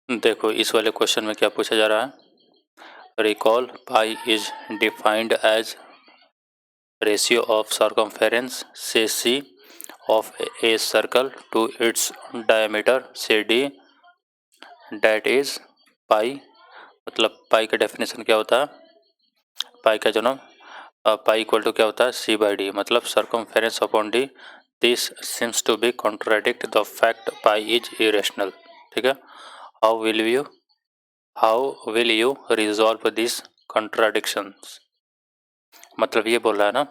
देखो इस वाले क्वेश्चन में क्या पूछा जा रहा है, recall pi is defined as ratio of circumference say C of a circle to its diameter say D that is pi. मतलब पाई का डेफिनेशन क्या होता है, पाई का जो ना पाई इक्वल टू क्या होता है, सी बाई डी, मतलब circumference upon D. This seems to be contradict the fact pi is irrational. ठीक है, how will you resolve this contradictions. मतलब ये बोल रहा है ना,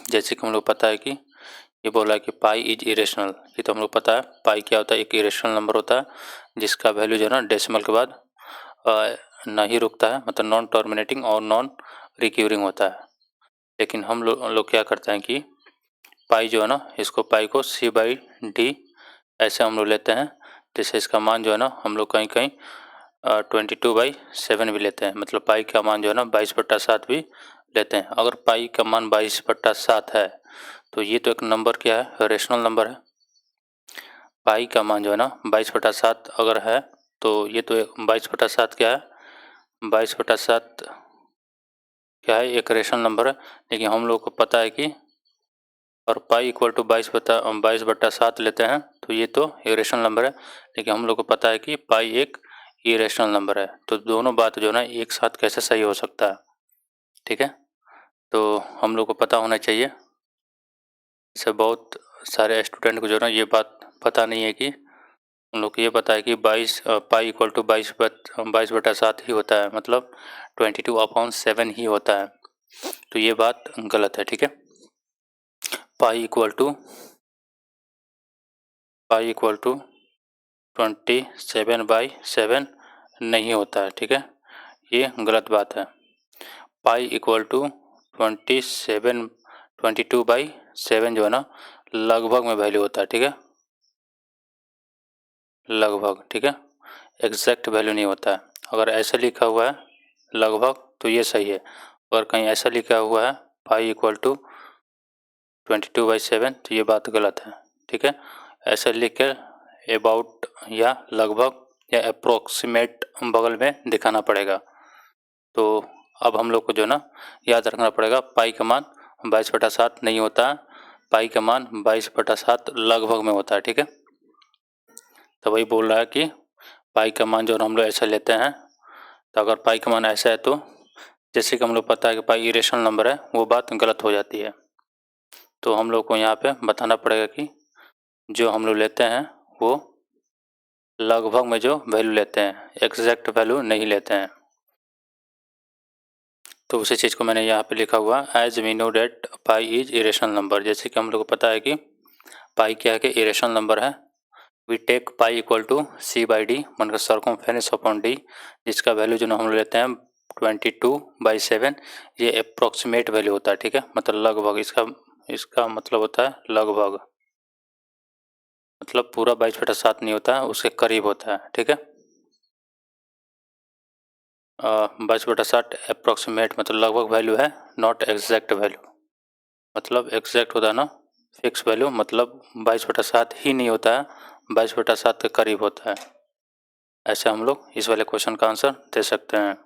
जैसे कि हम लोग पता है कि ये बोला है कि पाई इज इरेशनल, ये तो हम लोग पता है पाई क्या होता है, एक इरेशनल नंबर होता है जिसका वैल्यू जो है ना डेसिमल के बाद नहीं रुकता है, मतलब नॉन टर्मिनेटिंग और नॉन रिक्यूरिंग होता है। लेकिन हम लोग क्या करते हैं कि पाई जो है ना, इसको पाई को सी बाई डी ऐसे हम लोग लेते हैं, जैसे इसका मान जो है ना हम लोग कहीं कहीं 22/7 भी लेते हैं, मतलब पाई का मान जो है ना 22/7 भी लेते हैं। अगर पाई का मान 22/7 है तो ये तो एक नंबर क्या है, रेशनल नंबर है। पाई का मान जो है ना 22/7 अगर है तो ये तो 22/7 क्या है, 22/7 क्या है, एक रेशनल नंबर है। लेकिन हम लोग को पता है कि और पाई इक्वल टू 22/7 लेते हैं तो ये तो इरेशनल नंबर है। लेकिन हम लोग को पता है कि पाई एक इरेशनल नंबर है, तो दोनों बात जो है ना एक साथ कैसे सही हो सकता है। ठीक है, तो हम लोग को पता होना चाहिए। जैसे बहुत सारे स्टूडेंट को जो है ना ये बात पता नहीं है कि उन लोग को ये पता है कि 22 पाई इक्वल टू 22/7 ही होता है, मतलब 22/7 ही होता है। तो ये बात गलत है। ठीक है, पाई इक्वल टू 27/7 नहीं होता है। ठीक है, ये गलत बात है। पाई इक्वल टू 22/7 जो है ना लगभग में वैल्यू होता है। ठीक है, लगभग। ठीक है, एग्जैक्ट वैल्यू नहीं होता है। अगर ऐसा लिखा हुआ है लगभग तो ये सही है, अगर कहीं ऐसा लिखा हुआ है पाई इक्वल टू 22/7 तो ये बात गलत है। ठीक है, ऐसा लिख कर अबाउट या लगभग या अप्रोक्सीमेट बगल में दिखाना पड़ेगा। तो अब हम लोग को जो ना याद रखना पड़ेगा, पाई का मान 22/7 नहीं होता, पाई का मान 22/7 लगभग में होता है। ठीक है, तो वही बोल रहा है कि पाई का मान जो हम लोग ऐसा लेते हैं, तो अगर पाई का मान ऐसा है तो जैसे कि हम लोग पता है कि पाई इरेशनल नंबर है, वो बात गलत हो जाती है। तो हम लोग को यहाँ पे बताना पड़ेगा कि जो हम लोग लेते हैं वो लगभग में जो वैल्यू लेते हैं, एग्जैक्ट वैल्यू नहीं लेते हैं। तो उसी चीज़ को मैंने यहाँ पे लिखा हुआ, as we know that pi is irrational number. जैसे कि हम लोग को पता है कि पाई क्या है कि इरेशनल नंबर है, we take pi equal to C by D मन का सर्कमफेरेंस अपॉन डी, जिसका वैल्यू जो हम लोग लेते हैं 22/7, ये अप्रोक्सीमेट वैल्यू होता है। ठीक है, मतलब लगभग, इसका मतलब होता है लगभग, मतलब पूरा 22/7 नहीं होता है, उसके करीब होता है। ठीक है, 22/7 अप्रोक्सीमेट मतलब लगभग वैल्यू है, नॉट एग्जैक्ट वैल्यू। मतलब एग्जैक्ट होता है ना फिक्स वैल्यू, मतलब 22/7 ही नहीं होता है, 22/7 के करीब होता है। ऐसे हम लोग इस वाले क्वेश्चन का आंसर दे सकते हैं।